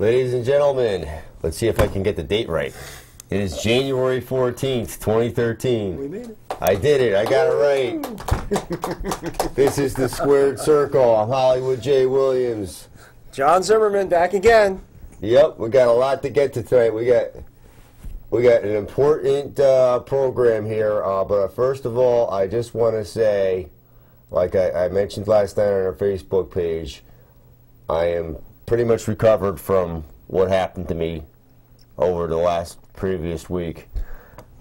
Ladies and gentlemen, let's see if I can get the date right. It is January 14th, 2013. We made it. I did it. I got it right. This is the Squared Circle. I'm Hollywood J. Williams. John Zimmerman back again. Yep, we got a lot to get to tonight. We got an important program here. But first of all, I just want to say, like I mentioned last night on our Facebook page, I am pretty much recovered from what happened to me over the last previous week.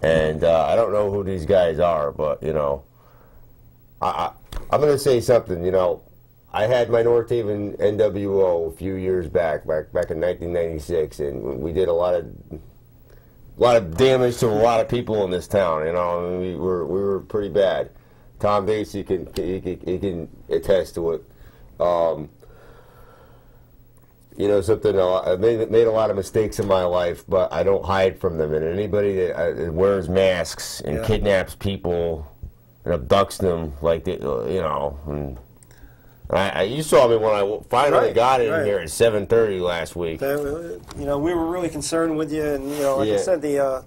And I don't know who these guys are, but, you know, I'm going to say something. You know, I had my North Haven NWO a few years back in 1996, and we did a lot of damage to a lot of people in this town. You know, I mean, we were pretty bad. Tom Bates, he can attest to it. You know, something, I made a lot of mistakes in my life, but I don't hide from them. And anybody that wears masks and kidnaps people and abducts them, like, you know, and you saw me when I finally got in here at 7:30 last week. You know, we were really concerned with you, and, you know, like I said, the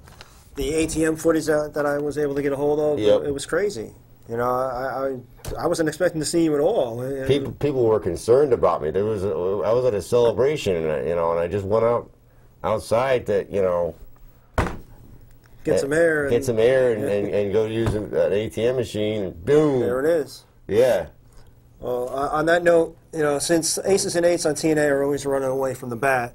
ATM footage that I was able to get a hold of, it was crazy. You know, I wasn't expecting to see you at all. People were concerned about me. I was at a celebration, you know, and I just went outside to, you know, get some air, and go use an ATM machine, and boom, there it is. Yeah. Well, on that note, you know, since aces and eights on TNA are always running away from the bat.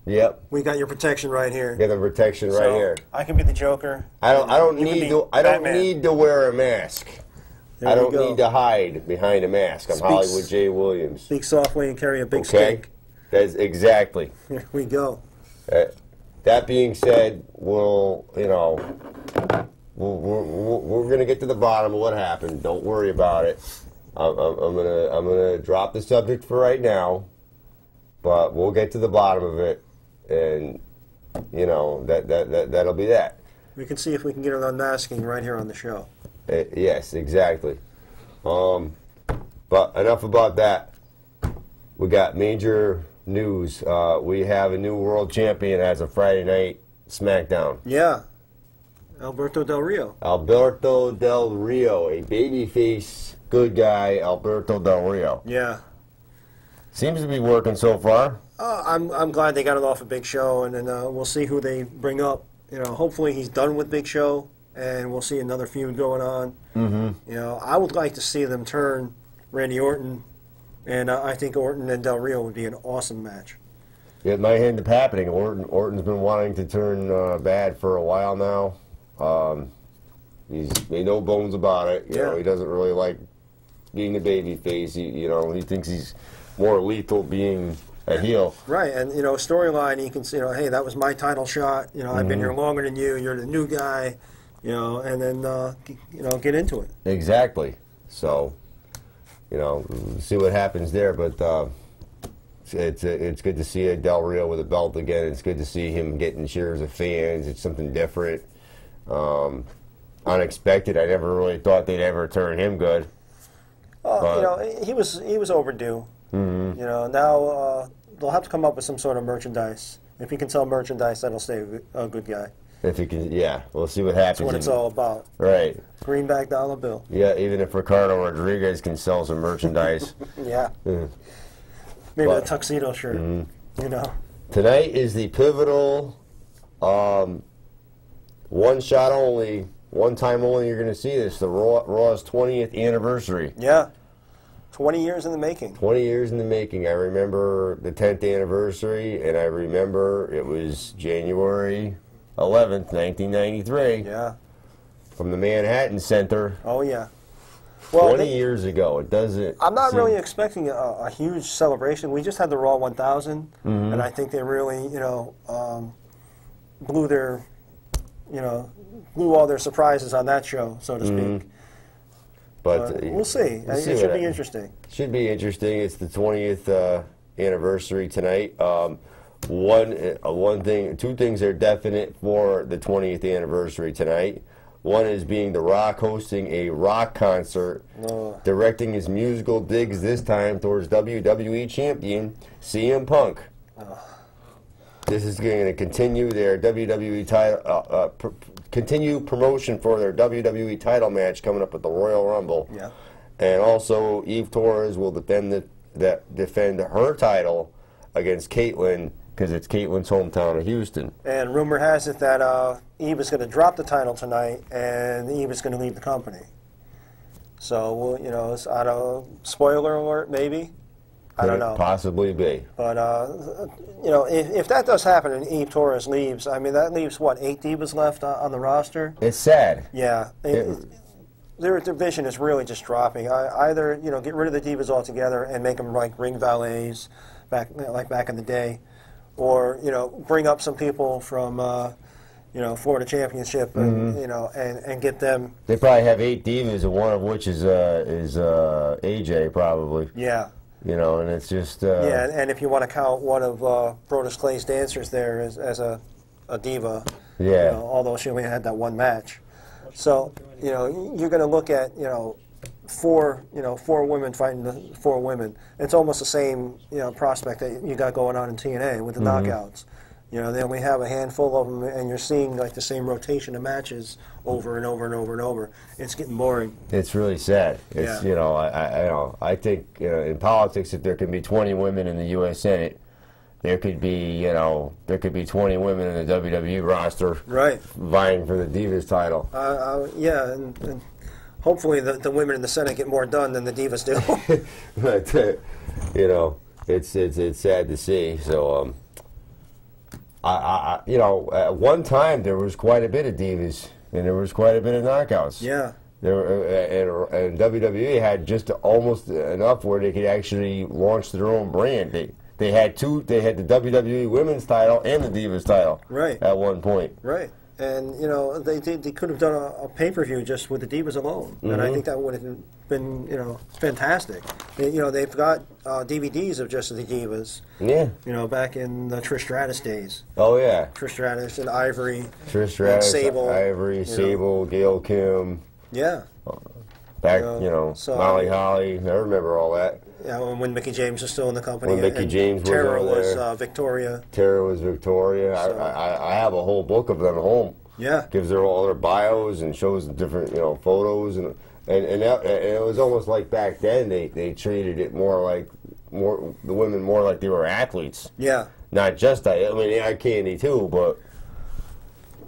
Yep. We got your protection right here. Got the protection right here. I can be the Joker. I don't need to wear a mask. I don't need to hide behind a mask. I'm Hollywood J. Williams. Speak softly and carry a big stick. That's exactly. Here we go. That being said, we're gonna get to the bottom of what happened. Don't worry about it. I'm gonna drop the subject for right now, but we'll get to the bottom of it. And, you know, that'll be that. We can see if we can get an unmasking right here on the show. Yes, exactly. But enough about that. We got major news. We have a new world champion as of Friday night SmackDown. Yeah. Alberto Del Rio. Alberto Del Rio, a babyface good guy, Alberto Del Rio. Yeah. Seems to be working so far. I'm glad they got it off a Big Show, and then we'll see who they bring up. You know, hopefully he's done with Big Show, and we'll see another feud going on. Mm-hmm. You know, I would like to see them turn Randy Orton, and I think Orton and Del Rio would be an awesome match. It might end up happening. Orton's been wanting to turn bad for a while now. He's made no bones about it. You know, he doesn't really like being a baby face. You know, he thinks he's more lethal being a heel. Right, and, you know, storyline, you can say, you know, hey, that was my title shot. You know, I've been here longer than you. You're the new guy. You know, and then, you know, get into it. Exactly. So, you know, see what happens there. But it's good to see Del Rio with a belt again. It's good to see him getting cheers of fans. It's something different. Unexpected. I never really thought they'd ever turn him good. You know, he was overdue. Mm-hmm. You know, now they'll have to come up with some sort of merchandise. If he can sell merchandise, that'll stay a good guy. If he can, we'll see what happens. That's what it's all about. Right. Greenback dollar bill. Yeah, even if Ricardo Rodriguez can sell some merchandise. Yeah. Maybe a tuxedo shirt. You know. Tonight is the pivotal, one shot only, one time only. You're going to see this. The Raw's 20th anniversary. Yeah. 20 years in the making. 20 years in the making. I remember the 10th anniversary, and I remember it was January 11th, 1993. Yeah. From the Manhattan Center. Oh, yeah. Well, 20 years ago. It doesn't. I'm not really expecting a huge celebration. We just had the Raw 1000, and I think they really, you know, blew all their surprises on that show, so to speak. But we'll see. It should be interesting. Should be interesting. It's the 20th anniversary tonight. Two things are definite for the 20th anniversary tonight. One is being The Rock hosting a rock concert, directing his musical digs this time towards WWE champion CM Punk. This is going to continue their WWE title, continue promotion for their WWE title match coming up at the Royal Rumble. Yeah. And also, Eve Torres will defend her title against Caitlyn, because it's Caitlyn's hometown of Houston. And rumor has it that Eve is going to drop the title tonight, and Eve is going to leave the company. So, well, you know, it's out of spoiler alert, maybe. I don't know. Possibly be. But, you know, if that does happen and Eve Torres leaves, I mean, that leaves, what, 8 divas left on the roster? It's sad. Yeah. Their division is really just dropping. Either, you know, get rid of the divas altogether and make them like ring valets, like back in the day, or, you know, bring up some people from, you know, Florida Championship, and, you know, and get them. They probably have 8 divas, and one of which is AJ, probably. Yeah. You know, and it's just... yeah, and if you want to count one of Brodus Clay's dancers there as a diva, yeah. You know, although she only had that one match. So, you know, you're going to look at, you know, 4 women fighting the 4 women. It's almost the same, you know, prospect that you got going on in TNA with the knockouts. You know, they only have a handful of them, and you're seeing like the same rotation of matches over and over and over and over. It's getting boring. It's really sad. It's, you know, I think, you know, in politics, if there can be 20 women in the U.S. Senate, there could be, you know, 20 women in the WWE roster, right, vying for the Divas title. Yeah, and hopefully the women in the Senate get more done than the Divas do. But you know, it's sad to see. So. You know, at one time there was quite a bit of divas, and there was quite a bit of knockouts. Yeah. There were, and WWE had just almost enough where they could actually launch their own brand. They had the WWE Women's title and the Divas title. Right. At one point. Right. And, you know, they could have done a pay-per-view just with the Divas alone. And I think that would have been, you know, fantastic. You know, they've got DVDs of just the Divas. Yeah. You know, back in the Trish Stratus days. Oh, yeah. Trish Stratus and Ivory. Trish Stratus, Sable, Ivory, Sable, Gail Kim. Yeah. Back, you know, so, Molly Holly. I remember all that. Yeah, when Mickie James was still in the company. When Mickie James Tara was Victoria. Tara was Victoria. So, I have a whole book of them at home. Yeah. Gives her all their bios and shows the different, you know, photos and it was almost like back then they treated it the women more like they were athletes. Yeah. Not just I mean they had candy too, but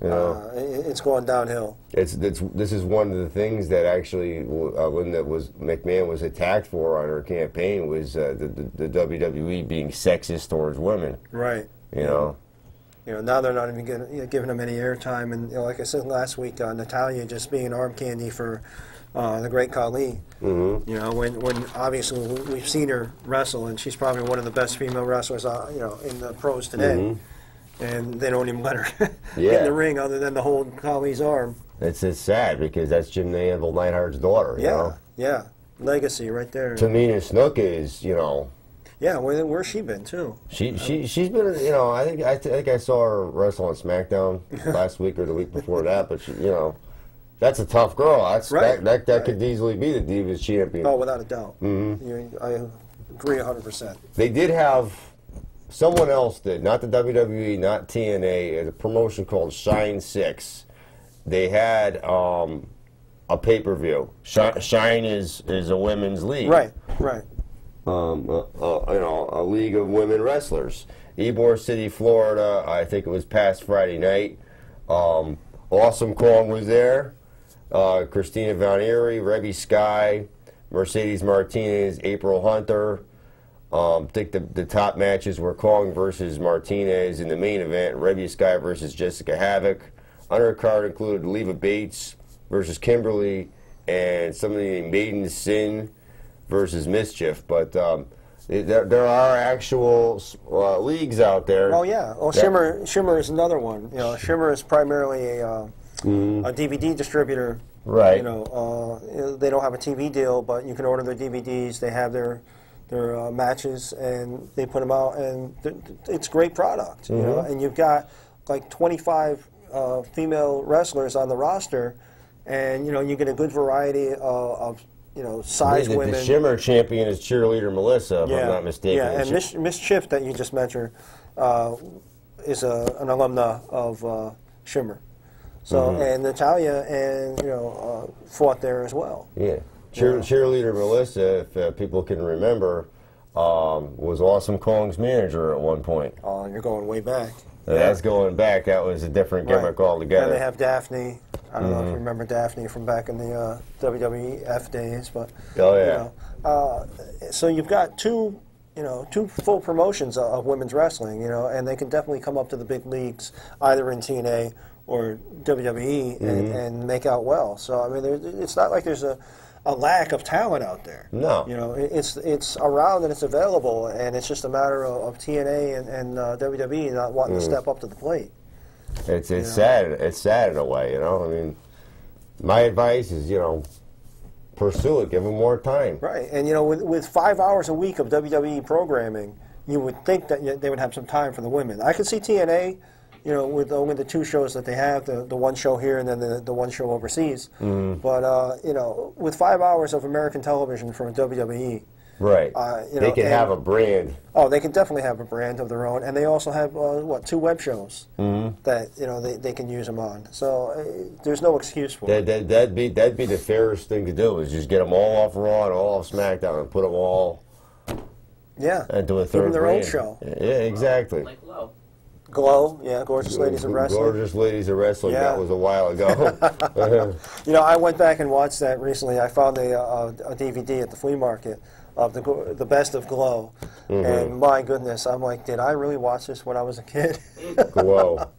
you know, it's going downhill. This is one of the things that actually Linda McMahon was attacked for on her campaign was the WWE being sexist towards women. Right. You know. You know, now they're not even giving them any airtime, and you know, like I said last week, Natalya just being arm candy for the Great Khali. You know, when obviously we've seen her wrestle, and she's probably one of the best female wrestlers, you know, in the pros today. And they don't even let her get in the ring other than to hold Khali's arm. It's sad because that's Jim Neville Neidhart's daughter. You know? Yeah, legacy right there. Tamina Snuka is, you know. Yeah, where's she been too? She's been, you know, I think I saw her wrestle on SmackDown last week or the week before that, but she, you know, that's a tough girl. That's that could easily be the Divas champion. Oh, without a doubt. I agree 100%. They did have someone else not the WWE, not TNA, a promotion called Shine 6. They had a pay-per-view. Shine is a women's league. Right. You know, a league of women wrestlers. Ybor City, Florida. I think it was past Friday night. Awesome Kong was there. Christina Von Eerie, Rebby Sky, Mercedes Martinez, April Hunter. I think the top matches were Kong versus Martinez in the main event. Rebby Sky versus Jessica Havoc. Undercard included Leva Bates versus Kimberly, and somebody named Maiden Sin versus Mischief, but there are actual leagues out there. Oh yeah. Oh, Shimmer is another one. You know, Shimmer is primarily a DVD distributor. Right. You know, they don't have a TV deal, but you can order their DVDs. They have their matches, and they put them out, and it's great product. You know, and you've got like 25 female wrestlers on the roster, and you know you get a good variety of you know, size women. The Shimmer champion is cheerleader Melissa, if I'm not mistaken. Yeah, and Miss Chiff that you just mentioned, is an alumna of Shimmer. So and Natalia and fought there as well. Yeah, cheerleader Melissa, if people can remember, was Awesome Kong's manager at one point. Oh, you're going way back. That's going back. That was a different gimmick altogether. And they have Daphne. I don't know if you remember Daphne from back in the WWF days, but so you've got two full promotions of women's wrestling, and they can definitely come up to the big leagues either in TNA or WWE and make out well. So I mean, it's not like there's a lack of talent out there. No, it's around and it's available, and it's just a matter of TNA and WWE not wanting to step up to the plate. It's sad. It's sad in a way, I mean, my advice is, pursue it. Give them more time. Right, and with 5 hours a week of WWE programming, you would think that they would have some time for the women. I could see TNA, with only the two shows that they have, the one show here and then the one show overseas. But with 5 hours of American television from WWE. Right. They can have a brand. Oh, they can definitely have a brand of their own, and they also have 2 web shows that they can use them on. So there's no excuse for it. That'd be the fairest thing to do, is just get them all off Raw and all off SmackDown and put them all into a third Give them their brand. own show. Yeah, exactly. Like Glow. Glow, Gorgeous Ladies of Wrestling. Gorgeous Ladies of Wrestling. Yeah. That was a while ago. I went back and watched that recently. I found a DVD at the flea market of the best of Glow, and my goodness, I'm like, did I really watch this when I was a kid? Glow,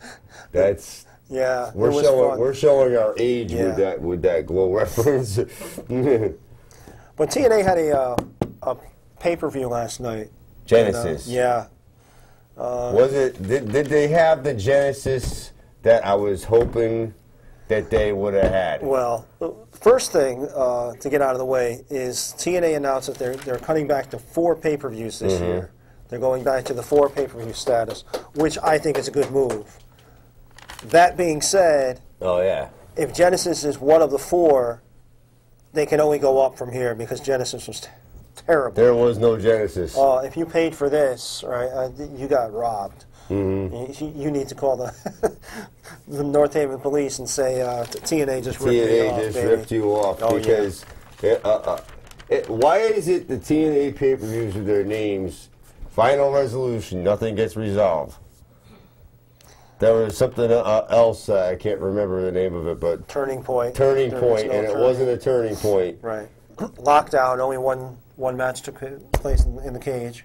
that's we're showing our age with that Glow reference. But TNA had a pay-per-view last night. Genesis. And, was it? Did they have the Genesis that I was hoping that they would have had? Well, the first thing to get out of the way is TNA announced that they're cutting back to 4 pay-per-views this year. They're going back to the 4 pay-per-view status, which I think is a good move. That being said, if Genesis is one of the 4, they can only go up from here because Genesis was terrible. There was no Genesis. If you paid for this, right, you got robbed. You need to call the North Haven police and say TNA just ripped you off. Because why is it the TNA pay-per-views with their names, Final Resolution, nothing gets resolved? There was something else, I can't remember the name of it, but... Turning Point. And it wasn't a turning point. Right. Lockdown, only one match took place in the cage.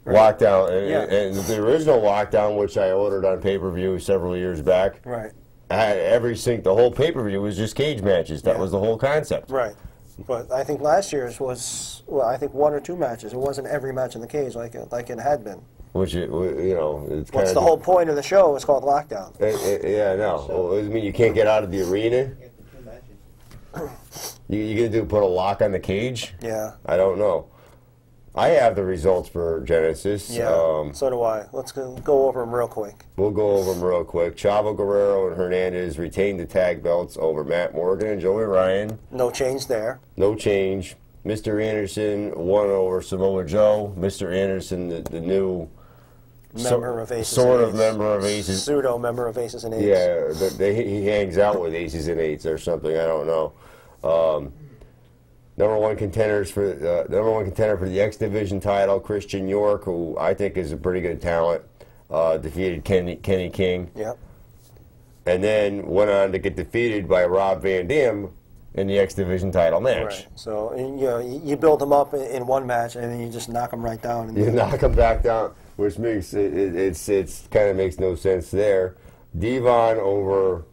Right. Lockdown, and the original Lockdown, which I ordered on pay-per-view several years back, right? The whole pay-per-view was just cage matches. That was the whole concept. Right. But I think last year's was, I think 1 or 2 matches. It wasn't every match in the cage like it had been. Which, it's what's the whole point of the show? It's called Lockdown. Well, I mean, you can't get out of the arena? You gonna put a lock on the cage? Yeah. I don't know. I have the results for Genesis. Yeah, so do I. Let's go over them real quick. We'll go over them real quick. Chavo Guerrero and Hernandez retained the tag belts over Matt Morgan and Joey Ryan. No change there. No change. Mr. Anderson won over Samoa Joe. Mr. Anderson, the new member of Aces sort and of member of Aces. Pseudo member of Aces and Eights. Yeah, he hangs out with Aces and Eights or something. I don't know. Number one contender for the X Division title, Christian York, who I think is a pretty good talent, defeated Kenny King. Yep. And then went on to get defeated by Rob Van Dam in the X Division title match. Right. So you build them up in one match and then you just knock them right down. You knock them back down, which makes it's kind of makes no sense there. Devon over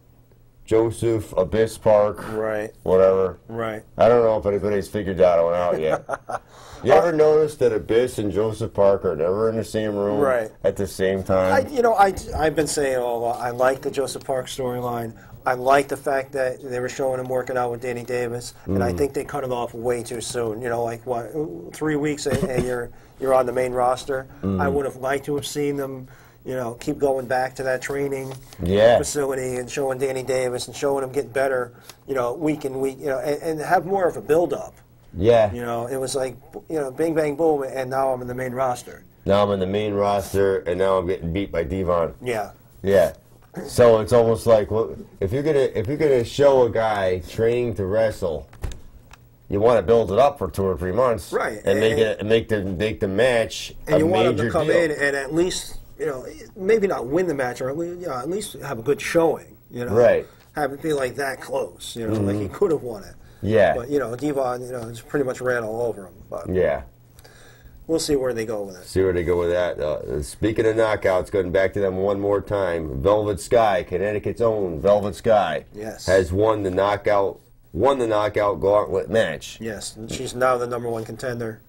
Joseph, Abyss Park, right? Whatever, right? I don't know if anybody's figured that one out yet. You ever notice that Abyss and Joseph Park are never in the same room at the same time? I've been saying all along, I like the Joseph Park storyline. I like the fact that they were showing him working out with Danny Davis, and I think they cut it off way too soon. 3 weeks and you're on the main roster. I would have liked to have seen them. Keep going back to that training facility and showing Danny Davis and showing him get better, week in week, and have more of a build-up. Yeah. It was like, bing, bang, boom, and now I'm in the main roster. Now I'm in the main roster, and now I'm getting beat by Devon. Yeah. Yeah. So it's almost like, well, if you're gonna show a guy training to wrestle, you want to build it up for 2 or 3 months, right? And make the match and a you want major him to come deal. in and at least maybe not win the match, or at least have a good showing. Right. Have it be like that close. Like he could have won it. Yeah. But Devon, just pretty much ran all over him. But yeah. We'll see where they go with it. See where they go with that. Speaking of knockouts, going back to them one more time, Velvet Sky, Connecticut's own Velvet Sky, yes, has won the knockout gauntlet match. Yes, and she's now the #1 contender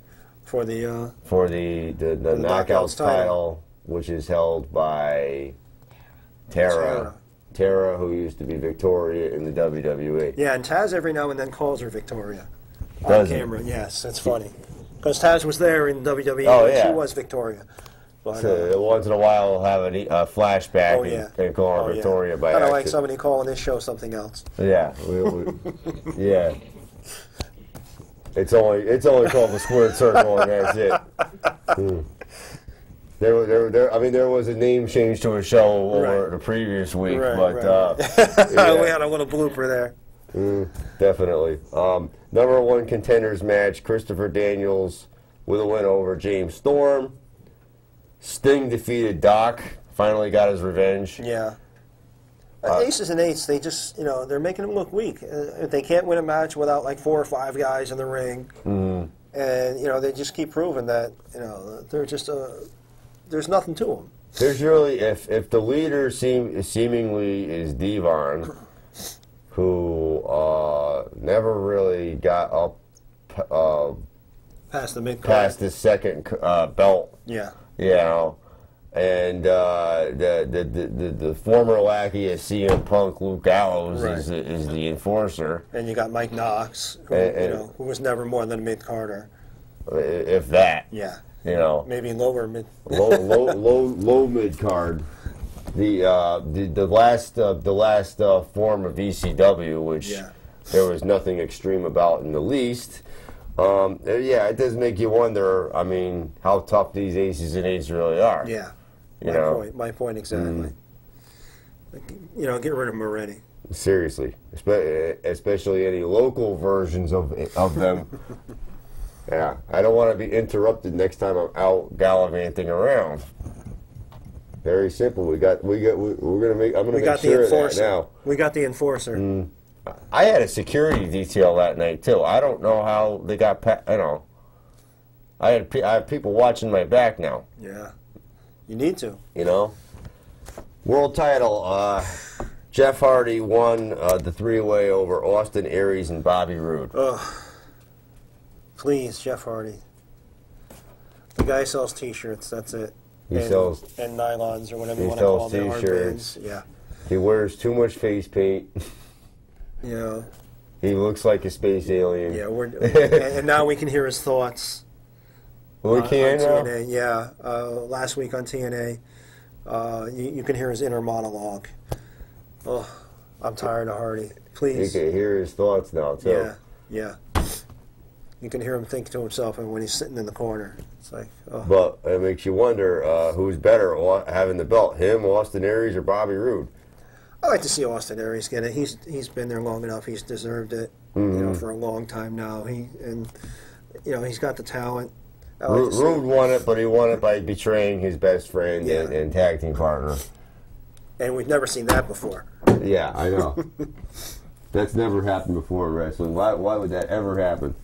for the knockouts title, which is held by Tara, who used to be Victoria in the WWE. Yeah, and Taz every now and then calls her Victoria on camera. Yes, that's funny. Because Taz was there in WWE, she was Victoria. But, so once in a while, we'll have a flashback and call her Victoria by accident. Kind of like accident. somebody calling this show something else. Yeah, yeah. It's only called the squared circle, and that's it. There was a name change to a show over the previous week, but we had a little blooper there. Definitely. #1 contenders match, Christopher Daniels with a win over James Storm. Sting defeated Doc, finally got his revenge. Yeah. Aces and eights, they just, they're making him look weak. If they can't win a match without like 4 or 5 guys in the ring, and, they just keep proving that, they're just, there's nothing to them. There's really, if the leader seemingly is Devon, who never really got up past the mid past the second belt. Yeah. And the former lackey of CM Punk, Luke Gallows, is the enforcer. And you got Mike Knox, who, who was never more than a mid-carder. If that. Yeah. Maybe lower mid. low mid card. The last form of ECW, which there was nothing extreme about in the least. It does make you wonder. I mean, how tough these aces and eights really are. Yeah, my point exactly. Get rid of them already. Seriously, especially any local versions of them. Yeah, I don't want to be interrupted next time I'm out gallivanting around. Very simple. I'm gonna make sure of that now. We got the enforcer. I had a security detail that night too. I don't know how they got. I have people watching my back now. Yeah, you need to. World title. Jeff Hardy won the 3-way over Austin Aries and Bobby Roode. Ugh. Please, Jeff Hardy. The guy sells T-shirts. That's it. He sells and nylons or whatever you want to call them. He sells T-shirts. Yeah. He wears too much face paint. Yeah. He looks like a space alien. Yeah, and now we can hear his thoughts. We can now? TNA. Yeah, last week on TNA, you can hear his inner monologue. Oh, I'm tired of Hardy. Please. You can hear his thoughts now too. Yeah. You can hear him think to himself, and when he's sitting in the corner, it's like. Oh. But it makes you wonder who's better, having the belt, him, Austin Aries, or Bobby Roode. I like to see Austin Aries get it. He's been there long enough. He's deserved it. For a long time now. He's got the talent. Roode won it, but he won it by betraying his best friend and tag team partner. And we've never seen that before. Yeah, I know. That's never happened before in wrestling. Why would that ever happen?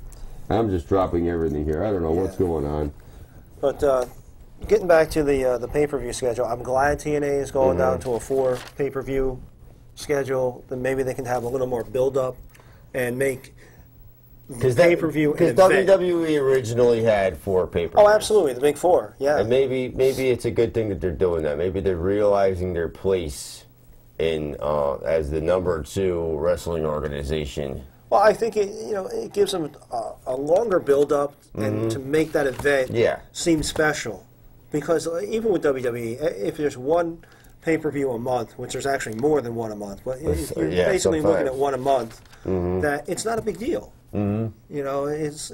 I'm just dropping everything here. I don't know what's going on. But getting back to the pay-per-view schedule, I'm glad TNA is going down to a 4 pay-per-view schedule. Then maybe they can have a little more build-up and make the pay-per-view an event. Because WWE originally had 4 pay-per-views. Oh, absolutely, the big 4. Yeah. And maybe it's a good thing that they're doing that. Maybe they're realizing their place in as the number 2 wrestling organization. Well, I think it gives them a longer build-up and to make that event seem special. Because even with WWE, if there's one pay-per-view a month, which there's actually more than one a month, but if you're Yeah, basically looking at sometimes. one a month, Mm-hmm. that it's not a big deal. Mm-hmm. You know, it's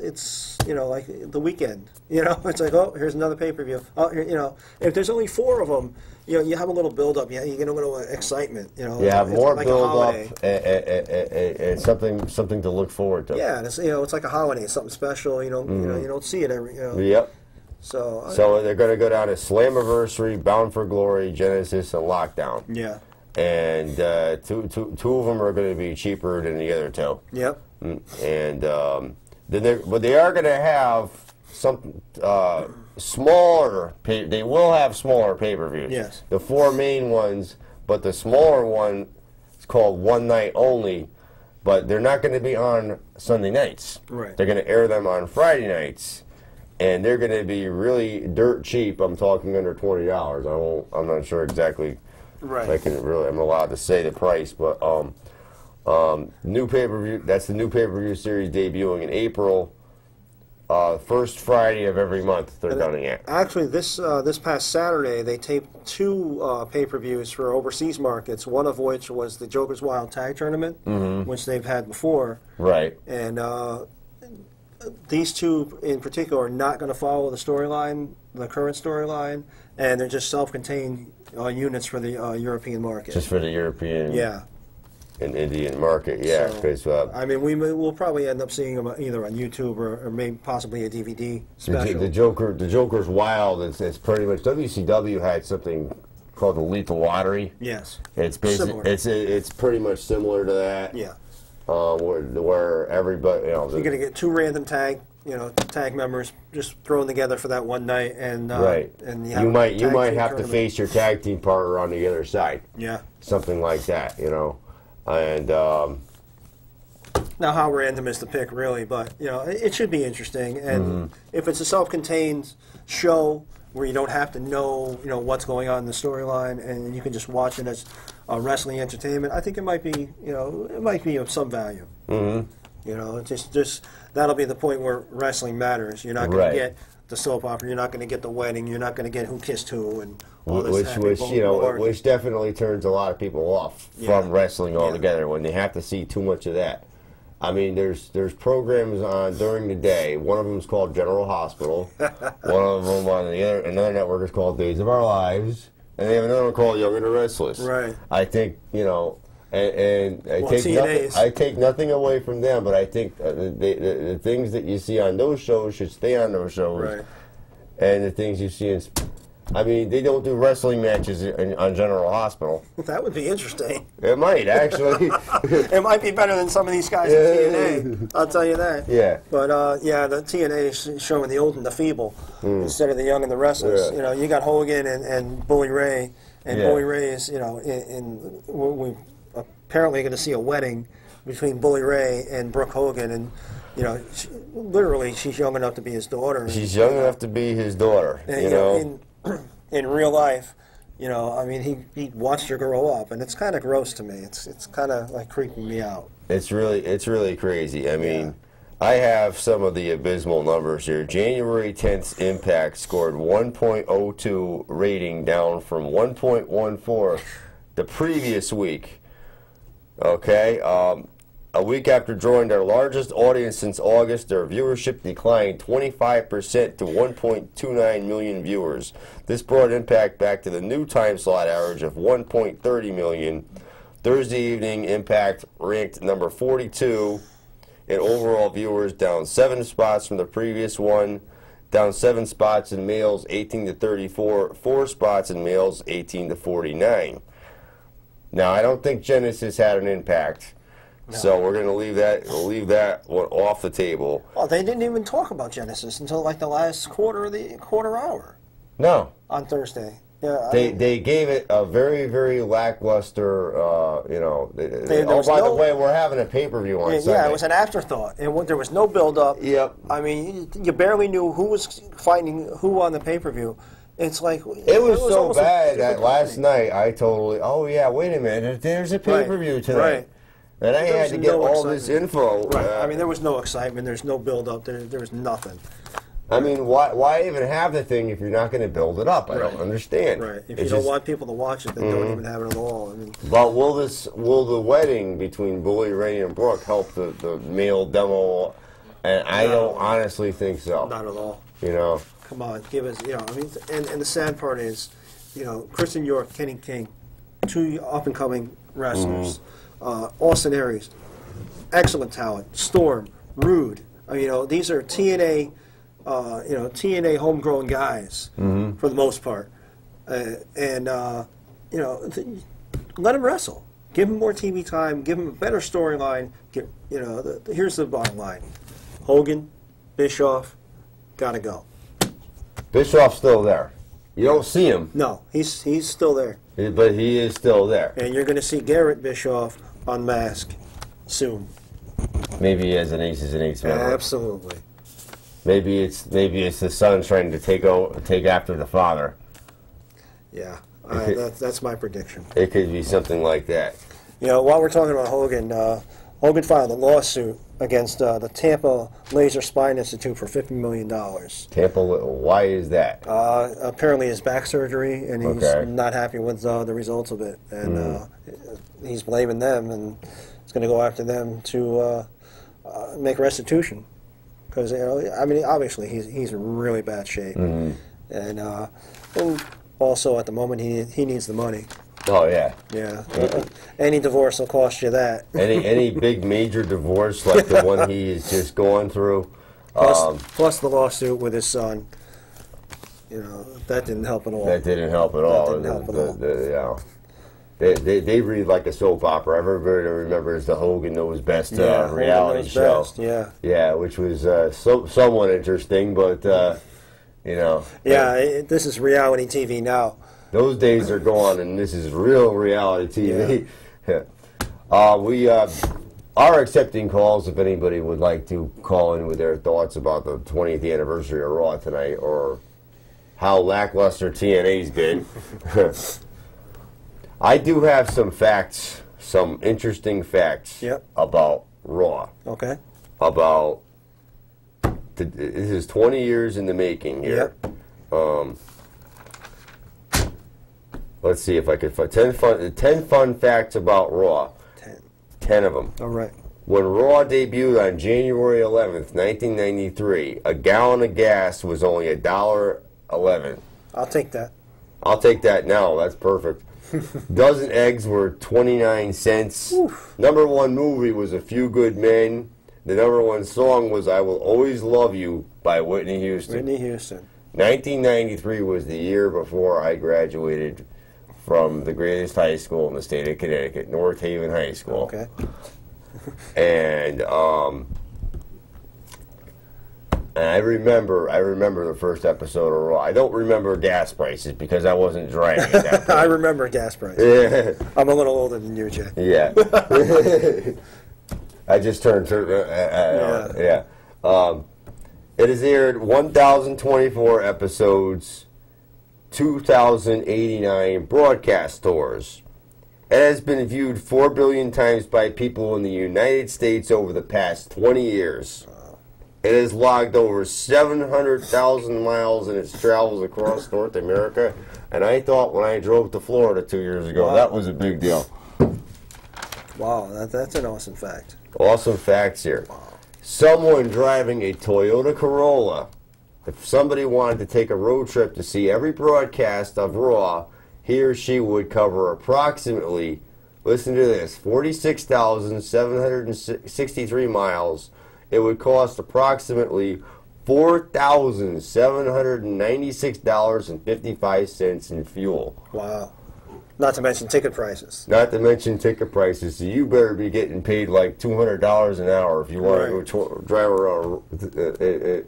you know, like the weekend. You know, it's like, oh, here's another pay-per-view. Oh, you know, if there's only 4 of them, you know, you have a little build-up. You get a little excitement. You know, You have it's more like a build up holiday. and something to look forward to. Yeah, and it's, you know, it's like a holiday, something special. You know, you don't see it every. You know, Yep. so So they're going to go down to Slammiversary, Bound for Glory, Genesis, and Lockdown. yeah, And two of them are going to be cheaper than the other 2. yep, And but they are going to have some smaller. They will have smaller pay-per-views. Yes. The 4 main ones, but the smaller one is called One Night Only. But they're not going to be on Sunday nights. Right. They're going to air them on Friday nights, and they're going to be really dirt cheap. I'm talking under $20. I'm not sure exactly. right. I'm allowed to say the price, but new pay-per-view. That's the new pay-per-view series debuting in April. First Friday of every month they're running it. Actually, this past Saturday, they taped 2 pay-per-views for overseas markets. One of which was the Joker's Wild Tag Tournament, which they've had before. Right. And these 2 in particular are not going to follow the storyline, the current storyline, and they're just self-contained units for the European market. Just for the European yeah. and Indian market, yeah. So, Because I mean, we'll probably end up seeing them either on YouTube or maybe possibly a DVD special. the Joker's Wild. It's pretty much WCW had something called the Lethal Lottery. Yes. It's basically Similar. it's pretty much similar to that. Yeah. Where everybody, you know, You're going to get 2 random tag members just thrown together for that one night, and right. And You might tag team have to tournament. face your tag team partner on the other side. Yeah. Something like that, you know. And Now, how random is the pick, really? But you know, it should be interesting. And if it's a self-contained show where you don't have to know, you know, what's going on in the storyline, and you can just watch it as wrestling entertainment, I think it might be, you know, it might be of some value. Mm-hmm. You know, just that'll be the point where wrestling matters. You're not going Right. to get the soap opera. You're not going to get the wedding. You're not going to get who kissed who and all this which definitely turns a lot of people off from wrestling altogether when they have to see too much of that. I mean, there's programs on during the day. One of them is called General Hospital. One of them on another network is called Days of Our Lives, and they have another one called Young and the Restless. Right. I think, you know, and TNA's. I take nothing away from them, but I think the things that you see on those shows should stay on those shows. Right. And the things you see I mean, they don't do wrestling matches on General Hospital. That would be interesting. It might, actually. It might be better than some of these guys in TNA. I'll tell you that. Yeah. But yeah, the TNA is showing the old and the feeble instead of the young and the restless. Yeah. You know, you got Hogan and Bully Ray, and Yeah. Bully Ray is, you know, we're apparently going to see a wedding between Bully Ray and Brooke Hogan, and you know, literally, she's young enough to be his daughter. She's young enough to be his daughter, And, you know. In real life, you know, I mean, he watched her grow up, and it's kind of gross to me. It's kind of like creeping me out. It's really crazy. I mean, I have some of the abysmal numbers here. January 10th Impact scored 1.02 rating, down from 1.14 the previous week. Okay, a week after drawing their largest audience since August, their viewership declined 25% to 1.29 million viewers. This brought Impact back to the new time slot average of 1.30 million. Thursday evening, Impact ranked number 42 in overall viewers, down 7 spots from the previous one, down 7 spots in males 18 to 34, 4 spots in males 18 to 49. Now, I don't think Genesis had an impact. No. So we're going to leave that one off the table. Well, they didn't even talk about Genesis until like the last quarter hour. No. On Thursday. Yeah. They gave it a very, very lackluster, you know. The way, we're having a pay-per-view on Sunday. Yeah, it was an afterthought. There was no build-up. Yep. I mean, you barely knew who was fighting who on the pay-per-view. It's like it was so bad that last night I totally, oh yeah, wait a minute, there's a pay-per-view tonight. Right. And I had to get all this info. Right. I mean, there was no excitement. There's no build-up. There was nothing. I mean, why even have the thing if you're not going to build it up? I don't understand. Right. If you don't want people to watch it, then don't even have it at all. I mean, but will the wedding between Bully Ray and Brooke help the male demo? And I don't honestly think so. Not at all. You know. Come on, give us. You know, I mean, and the sad part is, you know, Kristen York, Kenny King, two up and coming wrestlers, Austin Aries, excellent talent. Storm, Rude. You know, these are TNA. TNA homegrown guys for the most part, you know, let them wrestle. Give them more TV time. Give them a better storyline. Here's the bottom line: Hogan, Bischoff, gotta go. Bischoff's still there. You don't see him. No, he's still there. But he is still there. And you're going to see Garrett Bischoff unmask soon. Maybe as an Aces and Eights member. Absolutely. Maybe it's the son trying to take after the father. Yeah, that's my prediction. It could be something like that. You know, while we're talking about Hogan, Hogan filed a lawsuit against the Tampa Laser Spine Institute for $50 million. Tampa, why is that? Apparently his back surgery, and he's not happy with the results of it. And he's blaming them, and he's going to go after them to make restitution. Because, you know, I mean, obviously he's in really bad shape. And also at the moment he needs the money. Oh, yeah. Yeah. Any divorce will cost you that. any big major divorce like the one he is just going through. Plus the lawsuit with his son. You know, that didn't help at all. That didn't help at all. They read like a soap opera. Everybody remembers the Hogan Knows Best reality show. Best, yeah. Yeah, which was somewhat interesting, but, you know. Yeah, this is reality TV now. Those days are gone, and this is real reality TV. Yeah. We are accepting calls if anybody would like to call in with their thoughts about the 20th anniversary of Raw tonight, or how lackluster TNA's been. I do have some facts, some interesting facts about Raw. Okay. About this is 20 years in the making here. Let's see if I can find 10 fun facts about Raw. 10 of them. All right. When Raw debuted on January 11th, 1993, a gallon of gas was only $1.11. I'll take that. I'll take that now. That's perfect. Dozen eggs were 29 cents. Oof. #1 movie was A Few Good Men. The #1 song was I Will Always Love You by Whitney Houston. Whitney Houston. 1993 was the year before I graduated from the greatest high school in the state of Connecticut, North Haven High School. Okay. And I remember the first episode of Raw. I don't remember gas prices because I wasn't driving at that point. I remember gas prices. Yeah. I'm a little older than you, Jay. Yeah. I just turned. It has aired 1,024 episodes, 2,089 broadcast tours. It has been viewed 4 billion times by people in the United States over the past 20 years. It has logged over 700,000 miles in its travels across North America, and I thought when I drove to Florida 2 years ago, that was a big deal. Wow, that's an awesome fact. Awesome facts here. Wow. Someone driving a Toyota Corolla, if somebody wanted to take a road trip to see every broadcast of Raw, he or she would cover approximately, listen to this, 46,763 miles. It would cost approximately $4,796.55 in fuel. Wow. Not to mention ticket prices. Not to mention ticket prices. So you better be getting paid like $200 an hour if you want to go drive around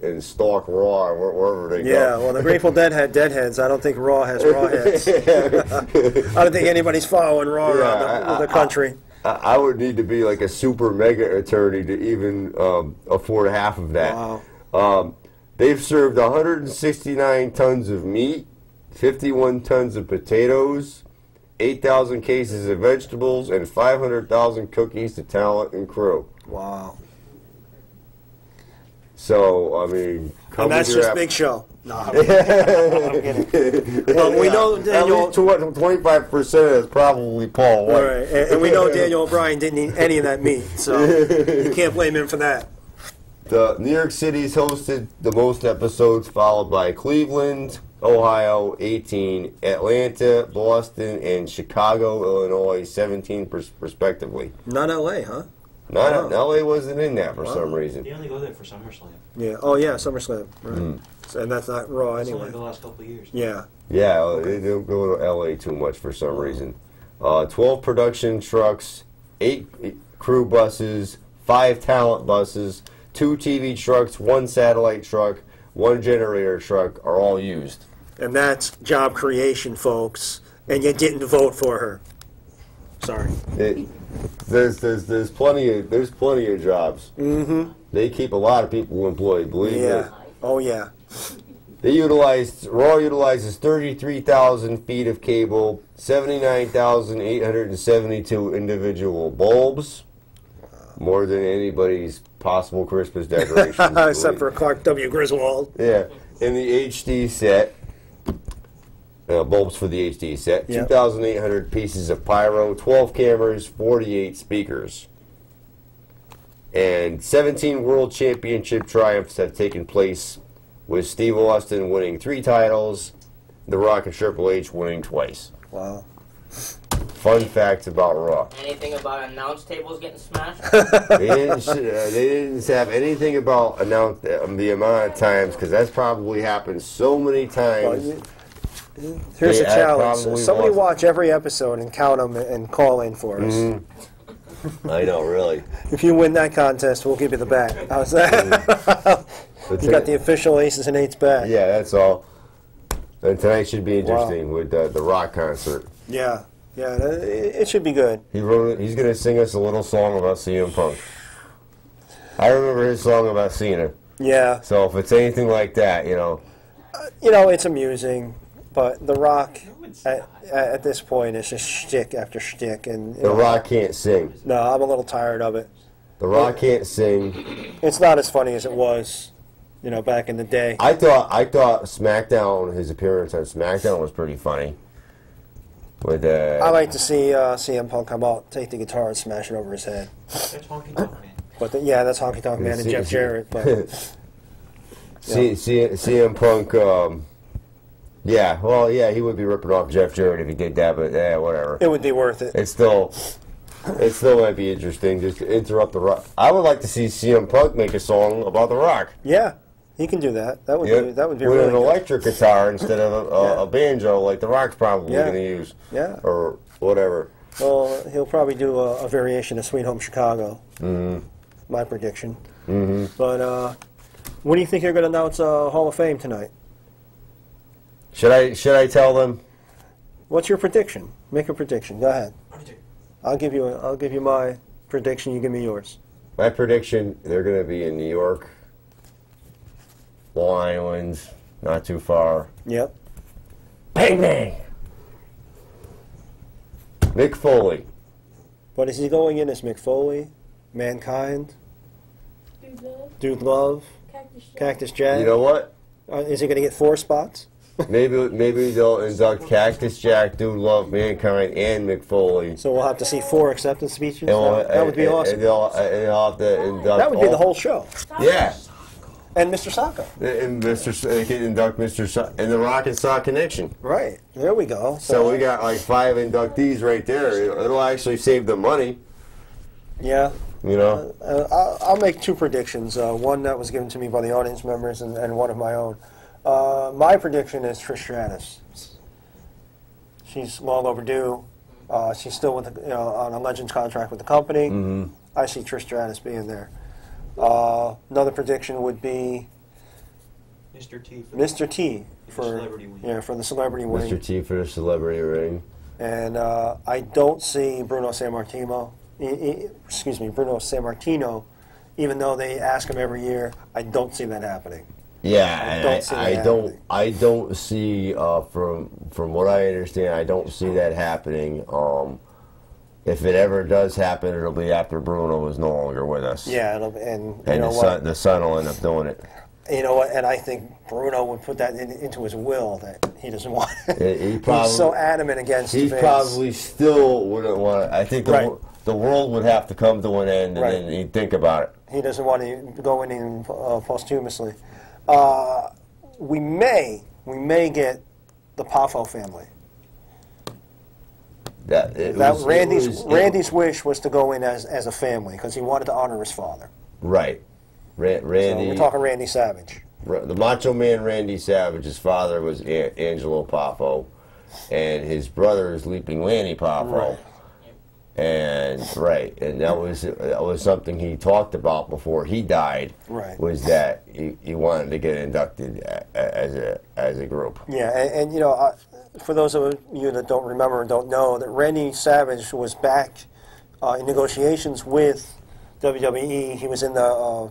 and stalk Raw or wherever they go. Yeah, well, the Grateful Dead had deadheads. I don't think Raw has raw heads. I don't think anybody's following Raw around the country. I would need to be like a super mega attorney to even afford half of that. Wow. They've served 169 tons of meat, 51 tons of potatoes, 8,000 cases of vegetables, and 500,000 cookies to talent and crew. Wow. So, I mean, come And that's with your just app. Big Show. No, I'm kidding. Well, we know At Daniel. least 25% is probably Paul White. All right, and we know Daniel O'Brien didn't eat any of that meat, so you can't blame him for that. The New York City's hosted the most episodes, followed by Cleveland, Ohio, 18, Atlanta, Boston, and Chicago, Illinois, 17 respectively. Not L.A., huh? Not LA wasn't in that for some reason. They only go there for SummerSlam. Yeah. Oh, yeah, SummerSlam. Right. So, and that's not Raw It's anyway. only the last couple of years. Yeah. Yeah, they don't go to LA too much for some reason. 12 production trucks, 8 crew buses, 5 talent buses, 2 TV trucks, 1 satellite truck, 1 generator truck are all used. And that's job creation, folks. And you didn't vote for her. Sorry. There's plenty of jobs. Mm-hmm. They keep a lot of people employed. Believe me. Yeah. Oh, yeah. Raw utilizes 33,000 feet of cable, 79,872 individual bulbs, more than anybody's possible Christmas decorations. Except for Clark W. Griswold. Yeah, in the HD set, bulbs for the HD set, Yep. 2,800 pieces of pyro, 12 cameras, 48 speakers. And 17 World Championship triumphs have taken place, with Steve Austin winning 3 titles, The Rock and Triple H winning twice. Wow. Fun facts about Raw. Anything about announce tables getting smashed? They didn't have anything about the amount of times, because that's probably happened so many times. Here's a Yeah, I challenge. probably Somebody lost. watch every episode and count them and call in for us. I know, really. If you win that contest, we'll give you the bat. How's that? You got the official aces and eights bat. Yeah, that's all. And tonight should be interesting with the Rock concert. Yeah. Yeah, it should be good. He's going to sing us a little song about CM Punk. I remember his song about Cena. Yeah. So if it's anything like that, you know. It's amusing, but The Rock at this point is just shtick after shtick, and The Rock can't sing. No, I'm a little tired of it. The Rock can't sing. It's not as funny as it was, back in the day. I thought SmackDown, his appearance on SmackDown was pretty funny. With I like to see CM Punk come out, take the guitar, and smash it over his head. That's Honky Tonk Man. But that's Honky Tonk Man and Jeff Jarrett. But CM Punk. He would be ripping off Jeff Jarrett if he did that. But whatever. it would be worth it. It still might be interesting just to interrupt the Rock. I would like to see CM Punk make a song about the Rock. Yeah, he can do that. That would be With really an good. electric guitar instead of a banjo like the Rock's probably Yeah. going to use. Yeah. Or whatever. Well, he'll probably do a variation of Sweet Home Chicago. Mm-hmm. My prediction. Mm-hmm. But when do you think you're going to announce Hall of Fame tonight? Should I tell them? What's your prediction? Make a prediction. Go ahead. I'll give you my prediction. You give me yours. My prediction: they're going to be in New York, Long Island, not too far. Yep. Bang bang. Mick Foley. But is he going in as Mick Foley, Mankind, Dude Love, Cactus Jack? You know what? Is he going to get 4 spots? Maybe they'll induct Cactus Jack, Dude Love, Mankind, and Mick Foley. So we'll have to see 4 acceptance speeches. And That would be awesome. And they'll have to induct. That would be the whole show. Yeah. And Mr. Sacco. And they can induct Mr. and the Rock and Sock Connection. Right. There we go. So we got like 5 inductees right there. It'll actually save them money. Yeah. I'll make 2 predictions. One that was given to me by the audience members and one of my own. My prediction is Trish Stratus. She's long overdue. She's still on a Legends contract with the company. Mm-hmm. I see Trish Stratus being there. Another prediction would be Mr. T. Mr. T for the celebrity wing. Yeah, for the celebrity wing. Mr. T for the celebrity ring. And I don't see Bruno Sammartino. Bruno Sammartino. Even though they ask him every year, I don't see that happening. Yeah, I don't see from what I understand, I don't see that happening. if it ever does happen, it'll be after Bruno is no longer with us. Yeah, and you And know what? the son will end up doing it. You know what? And I think Bruno would put that into his will that he doesn't want. He probably, He's so adamant against he Vince. probably still wouldn't want it. I think the world would have to come to an end, and then he'd think about it. He doesn't want to go in even posthumously. We may get the Poffo family. Randy's wish was to go in as a family because he wanted to honor his father. Right. Randy. So we're talking Randy Savage. The Macho Man Randy Savage, his father was Angelo Poffo, and his brother is Leaping Lanny Poffo. And that was something he talked about before he died. Right. Was that he wanted to get inducted as a group. Yeah, and you know, for those of you that don't remember and don't know, that Randy Savage was back in negotiations with WWE. He was in the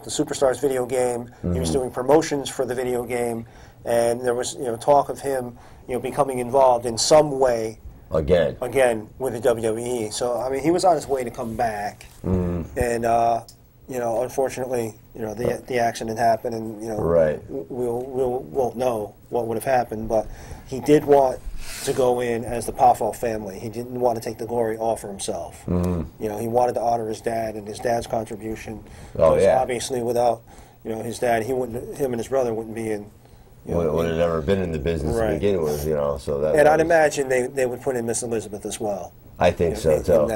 Superstars video game. Mm-hmm. He was doing promotions for the video game, and there was talk of him becoming involved in some way again with the WWE. So I mean, he was on his way to come back, and unfortunately, the accident happened, and we'll know what would have happened. But he did want to go in as the Poffo family. He didn't want to take the glory off for himself. Mm-hmm. He wanted to honor his dad and his dad's contribution. Obviously, without his dad, him and his brother wouldn't be in. Would have never been in the business to begin with, So that. And I'd imagine they would put in Miss Elizabeth as well. I think so too.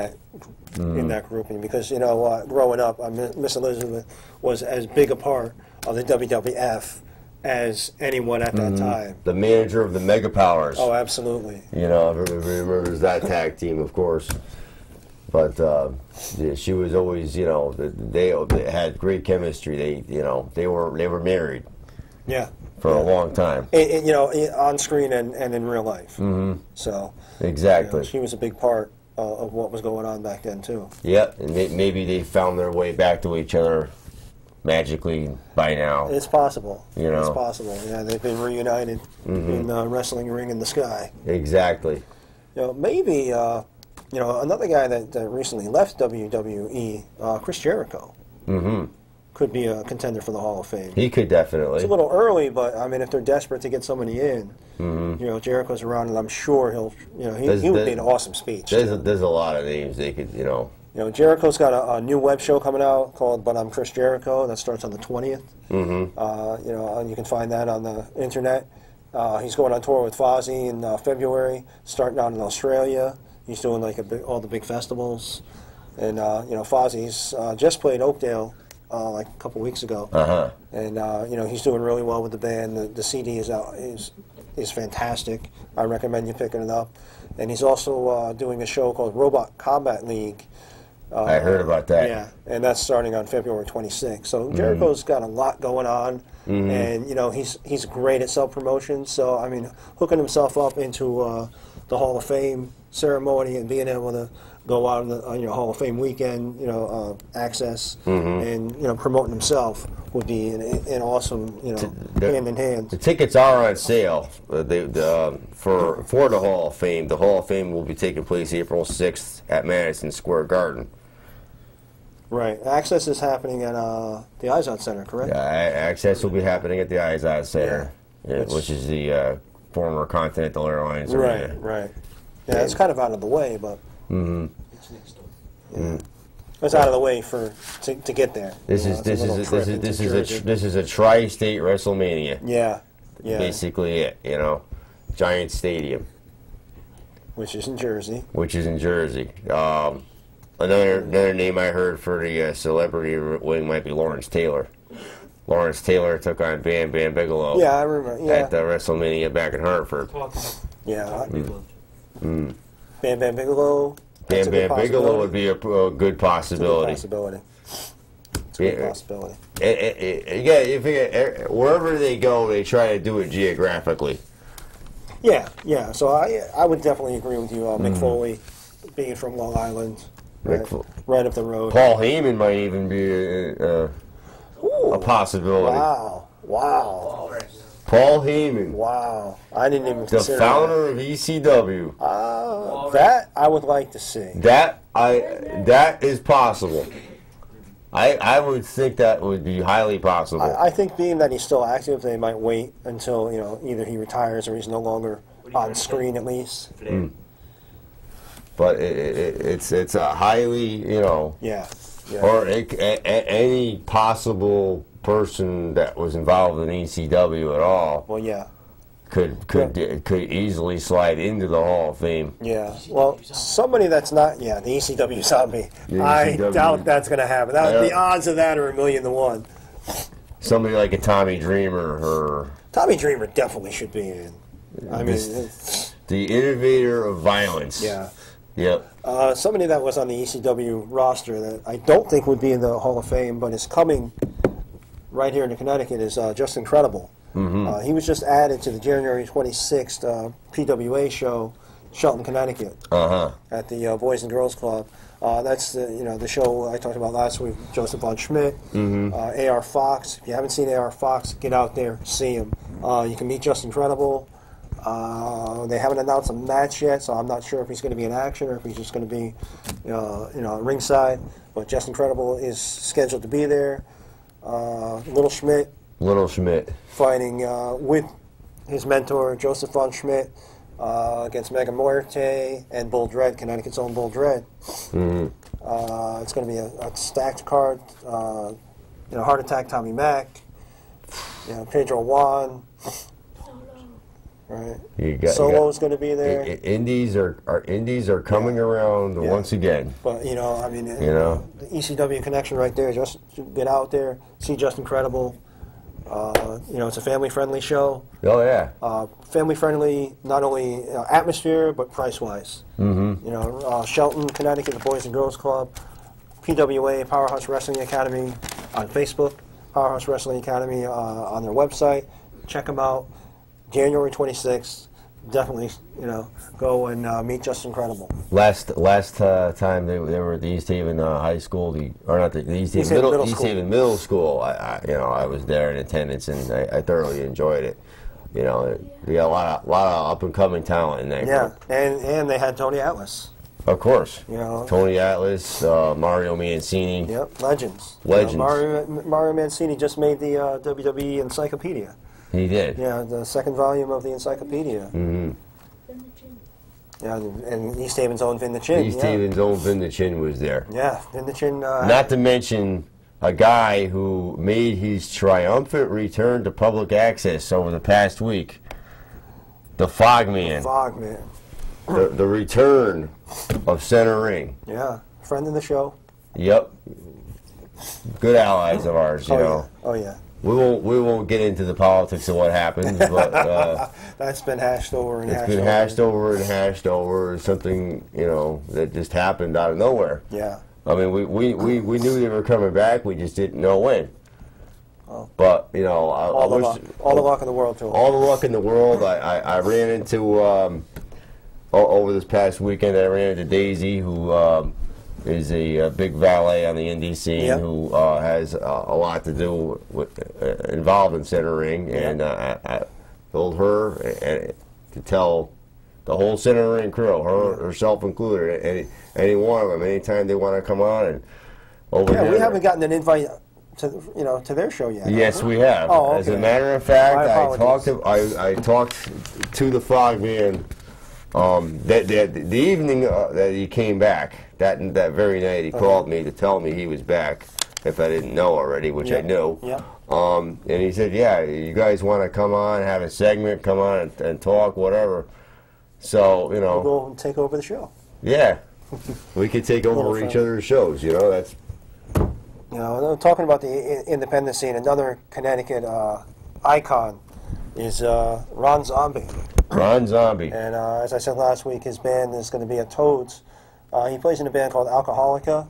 In that grouping, because growing up, Miss Elizabeth was as big a part of the WWF as anyone at that time. The manager of the Mega Powers. Oh, absolutely. Everybody remembers that tag team, of course. But she was always, they had great chemistry. They were married. Yeah. For a long time. On screen and in real life. Mm-hmm. So. Exactly. She was a big part of what was going on back then too. Yep, and maybe they found their way back to each other magically by now. It's possible. It's possible. Yeah, they've been reunited in the wrestling ring in the sky. Exactly. Maybe another guy that recently left WWE, Chris Jericho. Mm-hmm. Could be a contender for the Hall of Fame. He could definitely. It's a little early, but I mean, if they're desperate to get somebody in, Jericho's around, and I'm sure he would be an awesome speech. There's a lot of names they could, Jericho's got a new web show coming out called "But I'm Chris Jericho." That starts on the 20th. Mm-hmm. You can find that on the internet. He's going on tour with Fozzy in February, starting out in Australia. He's doing all the big festivals, and Fozzy's just played Oakdale. A couple weeks ago, and he's doing really well with the band. The CD is out is fantastic. I recommend you picking it up. And he's also doing a show called Robot Combat League. I heard about that. Yeah, and that's starting on February 26th. So Jericho's got a lot going on, and he's great at self promotion. So I mean, hooking himself up into the Hall of Fame ceremony and being able to go out on your Hall of Fame weekend, access, and promoting himself would be an awesome, hand in hand. The tickets are on sale. For the Hall of Fame. The Hall of Fame will be taking place April 6th at Madison Square Garden. Right. Access is happening at the Izod Center, correct? Yeah, access will be happening at the Izod Center, which is the former Continental Airlines arena. Right. Yeah, it's kind of out of the way, but. It's next door. Yeah. It's out of the way to get there. This is a tri-state WrestleMania. Yeah. Basically it, giant stadium. Which is in Jersey. Another name I heard for the celebrity wing might be Lawrence Taylor. Lawrence Taylor took on Bam Bam Bigelow. Yeah, I remember. Yeah. At the WrestleMania back in Hartford. Yeah. Bam Bam Bigelow. Bam Bam Bigelow would be a good possibility. It's a good possibility. You figure wherever they go, they try to do it geographically. Yeah. So I would definitely agree with you. Mick Foley, being from Long Island, right up the road. Paul Heyman might even be a possibility. Wow. Paul Heyman. Wow. I didn't even the consider founder of ECW. That I would like to see. That that is possible. I would think that would be highly possible. I think being that he's still active, they might wait until either he retires or he's no longer on screen at least. But it's a highly Yeah. or any possible person that was involved in ECW at all. Well, yeah. Could easily slide into the Hall of Fame. Yeah. Well, somebody that's not. Yeah, the ECW zombie. I ECW. doubt that's going to happen. The odds of that are 1,000,000 to 1. Somebody like a Tommy Dreamer or Tommy Dreamer definitely should be in. I mean, the innovator of violence. yeah. Yep. Somebody that was on the ECW roster that I don't think would be in the Hall of Fame, but is coming right here in Connecticut is Just Incredible. Mm-hmm. He was just added to the January 26th PWA show, Shelton, Connecticut, at the Boys and Girls Club. That's the show I talked about last week. Joseph Von Schmidt, A.R. Fox. If you haven't seen A.R. Fox, get out there, see him. You can meet Just Incredible. They haven't announced a match yet, so I'm not sure if he's going to be in action or if he's just going to be, ringside. But Just Incredible is scheduled to be there. Little Schmidt fighting with his mentor Joseph Von Schmidt against Mega Muerte and Bull Dread, Connecticut's own Bull Dread. It's going to be a stacked card. Heart Attack Tommy Mack, Pedro Juan. Right. Solo's going to be there. Indies are coming around once again. But the ECW connection right there. Just get out there, see Just Incredible. It's a family-friendly show. Oh yeah. Family-friendly, not only atmosphere but price-wise. Shelton, Connecticut, the Boys and Girls Club, PWA, Powerhouse Wrestling Academy on Facebook, Powerhouse Wrestling Academy on their website. Check them out. January 26th. Definitely, go and meet Just Incredible. Last time they were at the East Haven High School, the East Haven Middle School. I was there in attendance and I thoroughly enjoyed it. We got a lot of up and coming talent in there. Yeah, and they had Tony Atlas. Of course. Tony Atlas, Mario Mancini. Yep, legends. Mario Mancini just made the WWE Encyclopedia. He did. Yeah, the second volume of the encyclopedia. Yeah, and East Haven's own Vin the Chin. East Haven's own Vin the Chin was there. Yeah, Vin the Chin. Not to mention a guy who made his triumphant return to public access over the past week. The Fogman. The return of Center Ring. Yeah, friend of the show. Yep. Good allies of ours, you know. Yeah. Oh yeah. We won't get into the politics of what happened, but that's been hashed over and hashed over. It's something that just happened out of nowhere. Yeah. I mean, we knew they were coming back. We just didn't know when. Oh. But all the luck in the world to them. All the luck in the world. I ran into over this past weekend. I ran into Daisy, who is a big valet on the indie scene, who has a lot to do with involved in Center Ring, and I told her to tell the whole Center Ring crew, herself included, any one of them, anytime they want to come on and over there. We haven't gotten an invite to their show yet. Yes, we have. Oh, okay. As a matter of fact, I talked to the Fogman. The evening that he came back, that very night, he called me to tell me he was back, if I didn't know already, which I knew. Yeah. And he said, yeah, you guys want to come on, have a segment, come on and talk, whatever. So, we'll go and take over the show. Yeah. We could take over each other's shows, that's... talking about the independent scene, another Connecticut icon is Ron Zombie. Ron Zombie. And as I said last week, his band is going to be at Toads. He plays in a band called Alcoholica,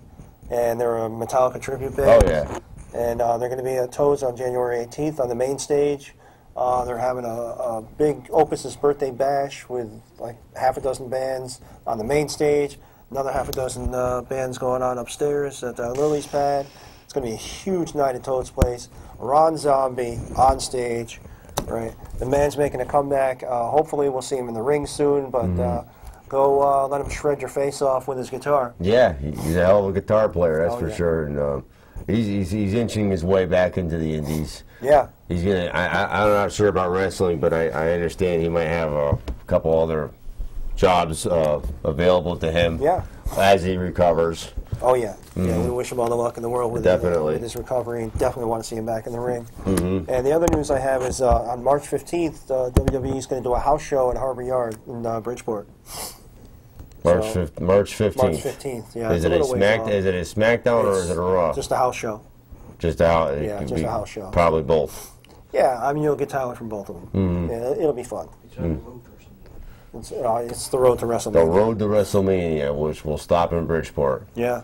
and they're a Metallica tribute band. Oh, yeah. And they're going to be at Toads on January 18th on the main stage. They're having a big Opus's birthday bash with like half a dozen bands on the main stage, another half a dozen bands going on upstairs at Lily's Pad. It's going to be a huge night at Toad's Place. Ron Zombie on stage. Right, the man's making a comeback. Hopefully, we'll see him in the ring soon. But Go let him shred your face off with his guitar. Yeah, he's a hell of a guitar player, that's for yeah. sure. And he's inching his way back into the Indies. Yeah. He's gonna. I'm not sure about wrestling, but I understand he might have a couple other jobs available to him. Yeah. As he recovers. Oh yeah. Yeah. We wish him all the luck in the world with Definitely. with his recovery, and definitely want to see him back in the ring. Mm-hmm. And the other news I have is on March 15th, WWE is going to do a house show at Harbor Yard in Bridgeport. March 15th. March 15th. Yeah. Is it a SmackDown or is it a Raw? Just a house show. Just a house. Yeah, just a house show. Probably both. Yeah, I mean you'll get talent from both of them. Mm-hmm. Yeah, it'll be fun. It's on the road or something. It's the road to WrestleMania. The road to WrestleMania, which will stop in Bridgeport. Yeah.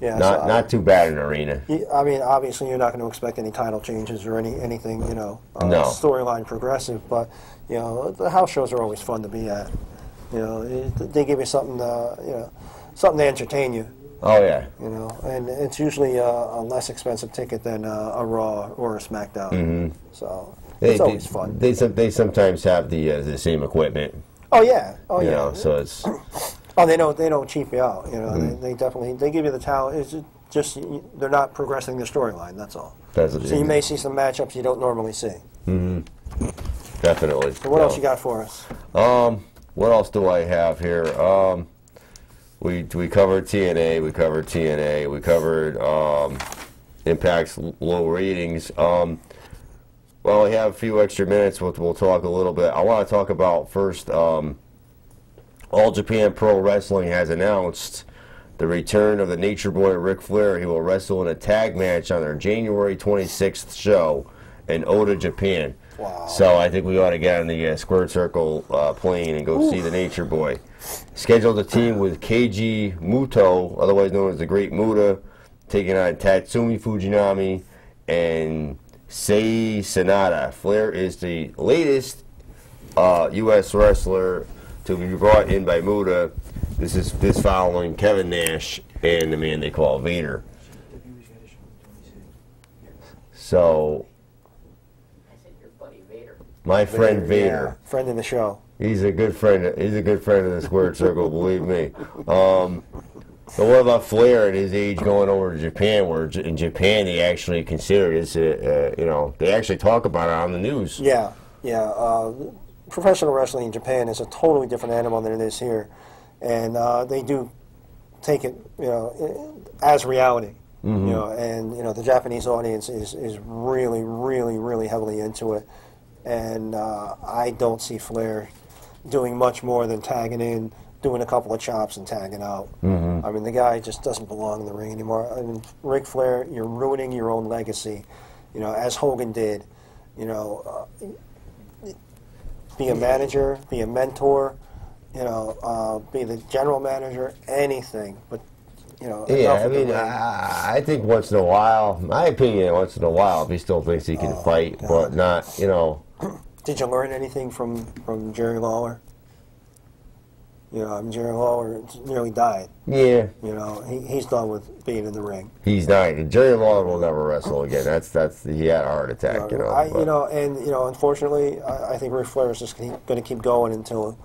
Yeah. Not too bad an arena. I mean, obviously, you're not going to expect any title changes or anything, No. storyline progressive. But the house shows are always fun to be at. They give you something something to entertain you. Oh yeah. And it's usually a less expensive ticket than a Raw or a SmackDown. Mm-hmm. So it's always fun. They sometimes have the same equipment. Oh yeah. Oh yeah. So it's. Oh, they don't cheap you out. They definitely give you the talent. It's just they're not progressing their storyline. That's all. So you may see some matchups you don't normally see. Mm-hmm. Definitely. So what else you got for us? What else do I have here? We covered TNA. We covered Impact's low ratings. Well, we have a few extra minutes. We'll talk a little bit. I want to talk about first. All Japan Pro Wrestling has announced the return of the Nature Boy Ric Flair. He will wrestle in a tag match on their January 26th show in Oda, Japan. Wow. So I think we ought to get on the Squared Circle plane and go see the Nature Boy. Scheduled a team with Keiji Muto, otherwise known as the Great Muta, taking on Tatsumi Fujinami and Sei Sanada. Flair is the latest U.S. wrestler to be brought in by Muta. This following Kevin Nash and the man they call Vader. So, my friend Vader. Yeah, friend in the show. He's a good friend. He's a good friend of the Squared Circle, believe me. But what about Flair at his age going over to Japan? Where in Japan they actually consider this, they actually talk about it on the news. Yeah. Professional wrestling in Japan is a totally different animal than it is here, and they do take it, as reality. Mm-hmm. And the Japanese audience is really, really, really heavily into it, and I don't see Flair doing much more than tagging in, doing a couple of chops, and tagging out. Mm-hmm. I mean, the guy just doesn't belong in the ring anymore. I mean, Ric Flair, you're ruining your own legacy, as Hogan did. Be a manager, be a mentor, be the general manager, anything. But, Yeah, I mean, I think once in a while, my opinion, once in a while, if he still thinks he can fight, God. but not, Did you learn anything from Jerry Lawler? Jerry Lawler nearly died. Yeah. He's done with being in the ring. He's not. Jerry Lawler will never wrestle again. He had a heart attack. Unfortunately, I think Ric Flair is just going to keep going until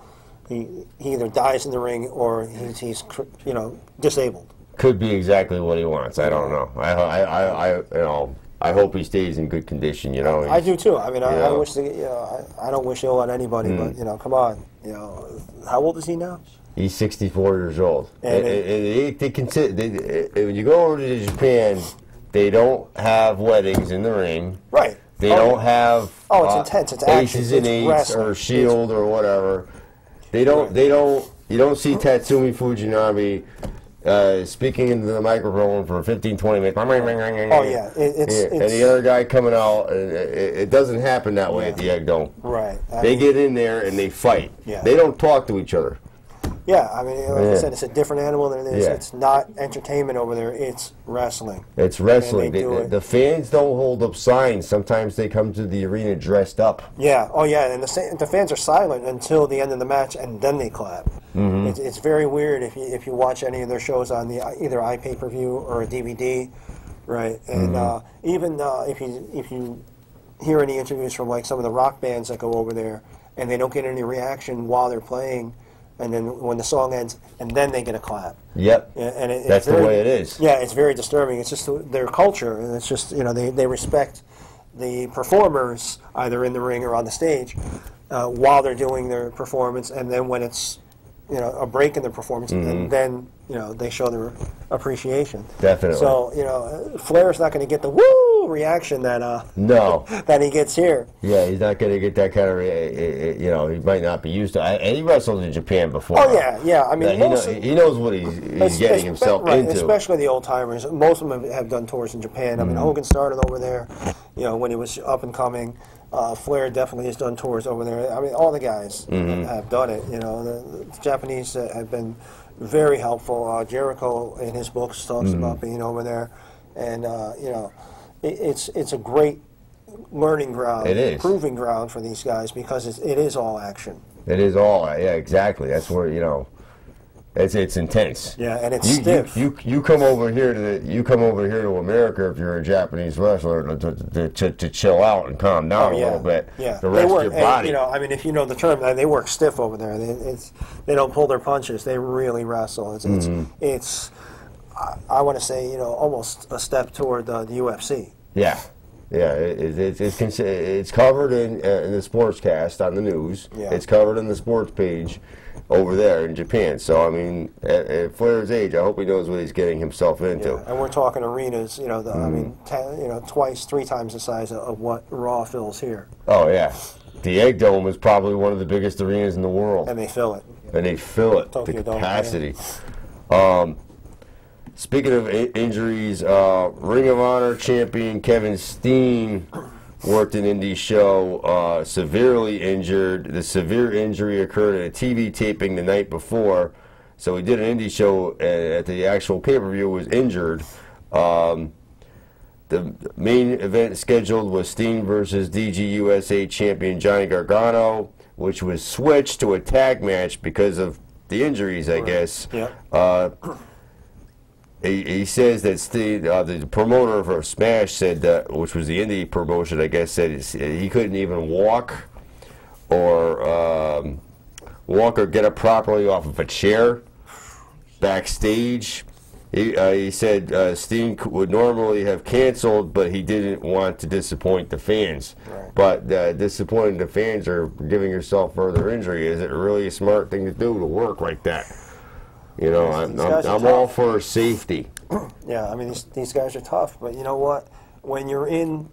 he either dies in the ring or he's disabled. Could be exactly what he wants. I don't know. I hope he stays in good condition. I do too. I mean, I wish I don't wish ill on anybody, but come on. How old is he now? He's 64 years old. And they consider when you go over to Japan, they don't have weddings in the ring. Right. They don't have. Oh, it's intense. It's aces action. and It's eights or Shield or whatever. They don't. You don't see Tatsumi Fujinami speaking into the microphone for 15, 20 minutes. Oh yeah, and the other guy coming out. It doesn't happen that way at the Egg Dome. Right. They get in there and they fight. Yeah. They don't talk to each other. Yeah, I mean, like I said, it's a different animal than it is. Yeah. It's not entertainment over there. It's wrestling. It's wrestling. And the fans don't hold up signs. Sometimes they come to the arena dressed up. Yeah. Oh, yeah. And the fans are silent until the end of the match, and then they clap. Mm-hmm. It's very weird if you watch any of their shows on the either iPay-per-view or a DVD, right? And even if you hear any interviews from like some of the rock bands that go over there, and they don't get any reaction while they're playing. and then when the song ends, and then they get a clap. Yep. And That's the way it is. Yeah, it's very disturbing. It's just their culture, and it's just they respect the performers either in the ring or on the stage while they're doing their performance, and then when it's a break in the performance, and then they show their appreciation. Definitely. So Flair's not going to get the woo reaction that no that he gets here. Yeah, he's not going to get that kind of he might not be used to. And he wrestled in Japan before. Oh yeah. I mean, he knows what he's getting himself into. Especially the old timers. Most of them have done tours in Japan. I mean, Hogan started over there, when he was up and coming. Flair definitely has done tours over there. I mean, all the guys have done it. The Japanese have been very helpful. Jericho in his books talks about being over there, and it's a great learning ground, it is proving ground for these guys because it is all action. It is all, yeah, exactly. That's where it's intense. Yeah, and it's stiff. You come over here to America if you're a Japanese wrestler to chill out and calm down a little bit. Yeah, the rest of your body. I mean, if you know the term, they work stiff over there. They don't pull their punches. They really wrestle. It's I want to say almost a step toward the UFC. Yeah. Yeah, it's covered in the sportscast on the news. Yeah. It's covered in the sports page over there in Japan. So I mean, at Flair's age, I hope he knows what he's getting himself into. Yeah. And we're talking arenas, I mean, twice, 3 times the size of what Raw fills here. Oh yeah, the Egg Dome is probably one of the biggest arenas in the world. And they fill it. And they fill it Tokyo to Dome, capacity. Speaking of injuries, Ring of Honor champion Kevin Steen worked an indie show, severely injured. The severe injury occurred at a TV taping the night before. So he did an indie show, and at the actual pay-per-view was injured. The main event scheduled was Steen versus DGUSA champion Johnny Gargano, which was switched to a tag match because of the injuries, I guess. Yeah. He says that Steve, the promoter for Smash, said that, which was the indie promotion, I guess, said he couldn't even walk or get up properly off of a chair backstage. He said Steen would normally have canceled, but he didn't want to disappoint the fans. Right. But disappointing the fans or giving yourself further injury, is it really a smart thing to do to work like that? I'm all for safety. Yeah, I mean, these guys are tough, but you know what? When you're in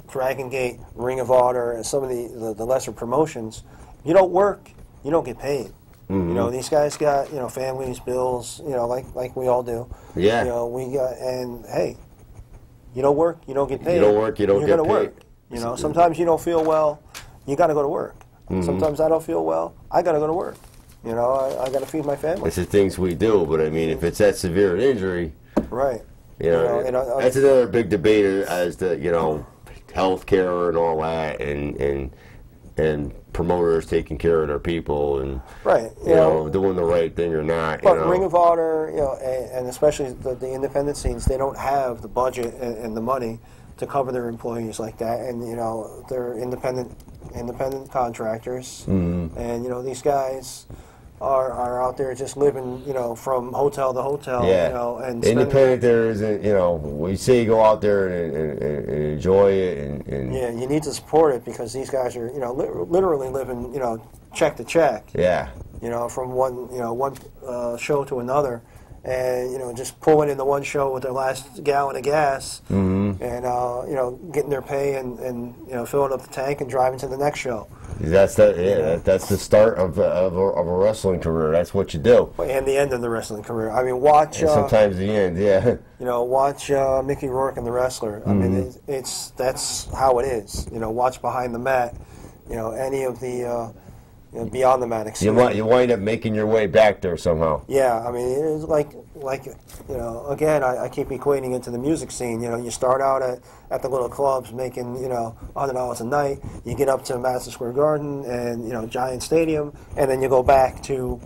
Dragon Gate, Ring of Honor, and some of the lesser promotions, you don't work, you don't get paid. These guys got families, bills, like we all do. Yeah. And hey, you don't work, you don't get paid. You don't work, you don't get paid. You're gonna work. Sometimes you don't feel well, you got to go to work. Sometimes I don't feel well, I got to go to work. I got to feed my family. It's the things we do, but I mean, if it's that severe an injury, right? That's another big debate as to health care and all that, and promoters taking care of their people and right, doing the right thing or not. But Ring of Honor, and especially the independent scenes, they don't have the budget and the money to cover their employees like that, and they're independent contractors, and these guys are out there just living, from hotel to hotel, and independent. There isn't, we say go out there and enjoy it, and yeah, you need to support it because these guys are, literally living, check to check, from one show to another. And just pulling in the one show with their last gallon of gas, and getting their pay and filling up the tank and driving to the next show. That's the start of a wrestling career. That's what you do. And the end of the wrestling career. I mean, watch. And sometimes the end, yeah. Watch Mickey Rourke and the Wrestler. I mean, that's how it is. Watch Behind the Mat. Any of the. Beyond the mat experience. You wind up making your way back there somehow. Yeah, I mean, it's like again, I keep equating it to the music scene. You start out at the little clubs making, $100 a night. You get up to Madison Square Garden and, Giant Stadium, and then you go back to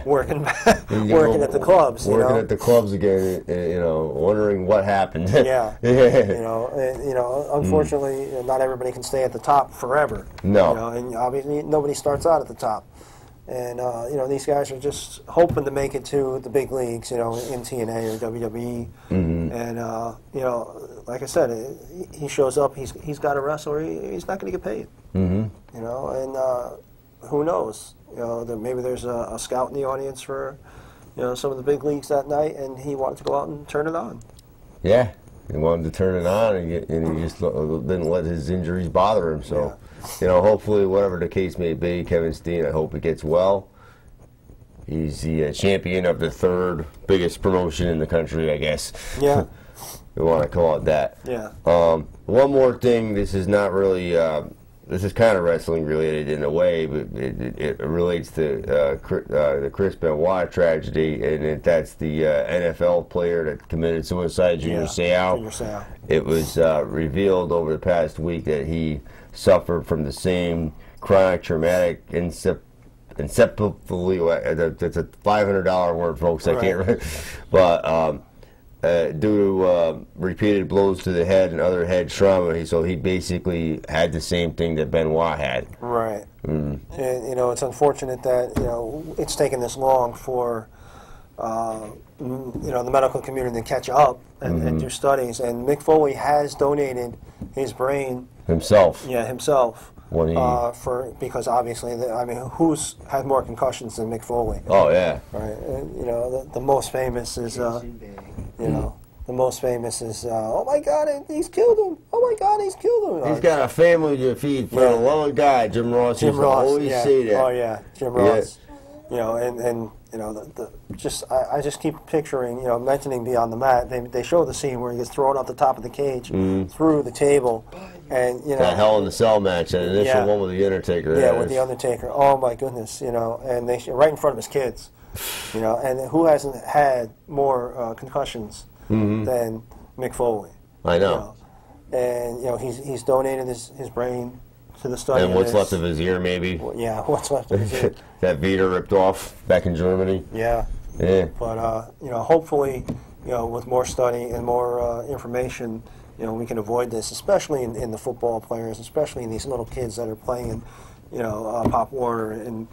working at the clubs. Working at the clubs again, wondering what happened. Yeah. Unfortunately, not everybody can stay at the top forever. No. And obviously nobody starts out at the top. And these guys are just hoping to make it to the big leagues, in TNA or WWE. Mm-hmm. And like I said, he shows up, he's got to wrestle, or he's not going to get paid. Mm-hmm. And who knows? Maybe there's a scout in the audience for some of the big leagues that night, and he wanted to go out and turn it on. Yeah, he wanted to turn it on, and he just didn't let his injuries bother him. So, hopefully, whatever the case may be, Kevin Steen, I hope it gets well. He's the champion of the third biggest promotion in the country, I guess. Yeah. We want to call it that. Yeah. One more thing. This is not really. This is kind of wrestling related in a way, but it relates to the Chris Benoit tragedy, and that's the NFL player that committed suicide, Junior Seau. Junior Seau. It was revealed over the past week that he suffered from the same chronic traumatic encephalopathy. That's a $500 word, folks. I can't remember. But due to repeated blows to the head and other head trauma, so he basically had the same thing that Benoit had. Right. And it's unfortunate that it's taken this long for the medical community to catch up and do studies. And Mick Foley has donated his brain himself. Yeah, himself. When he, because obviously, who's had more concussions than Mick Foley? Oh yeah. Right. And, the most famous is the most famous is oh my God, he's killed him! Oh my God, he's killed him! He's got a family to feed for the love of God. Jim Ross used to always say that. Oh yeah, Jim Ross. I just keep picturing, mentioning Beyond the Mat. They show the scene where he gets thrown off the top of the cage through the table, and that Hell in the Cell match, that initial one with the Undertaker. Yeah, with the Undertaker. Oh my goodness, and they right in front of his kids, and who hasn't had more concussions than Mick Foley? I know. And he's donated his brain to the study. And what's left of his ear, maybe? Yeah, what's left of his ear. That Vita ripped off back in Germany. Yeah. Yeah. But hopefully, with more study and more information, we can avoid this, especially in the football players, especially in these little kids that are playing, Pop Warner and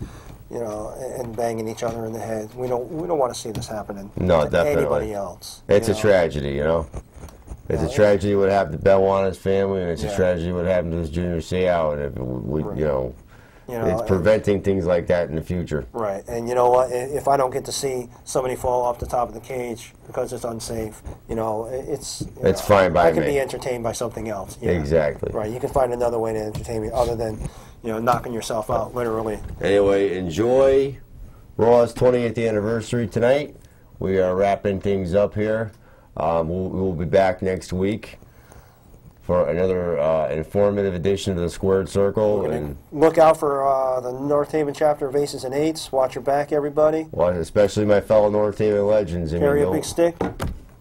banging each other in the head. We don't want to see this happening to anybody else. It's a tragedy, It's a tragedy what happened to Benoit and his family, and it's a tragedy what happened to this Junior Seau, and it's preventing things like that in the future. Right, and you know what? If I don't get to see somebody fall off the top of the cage because it's unsafe, it's fine by me. I can be entertained by something else. Exactly. Right, you can find another way to entertain me other than knocking yourself out, literally. Anyway, enjoy Raw's 20th anniversary tonight. We are wrapping things up here. We'll be back next week for another informative edition of the Squared Circle. And look out for the North Haven chapter of Aces and Eights. Watch your back, everybody. Well, especially my fellow North Haven legends. Carry a big stick.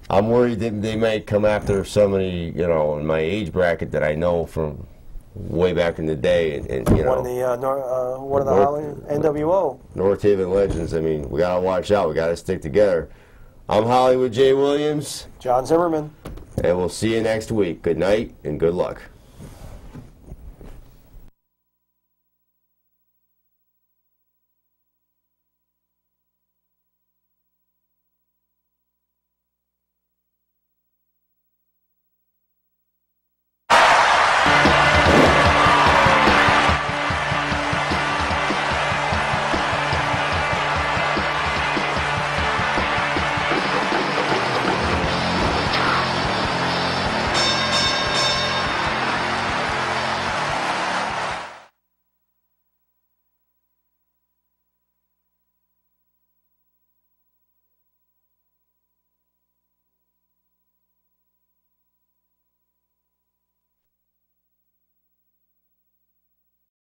I'm worried that they might come after somebody, in my age bracket that I know from way back in the day. And one of the NWO. North Haven legends. We got to watch out. We got to stick together. I'm Hollywood J. Williams. John Zimmerman. And we'll see you next week. Good night and good luck.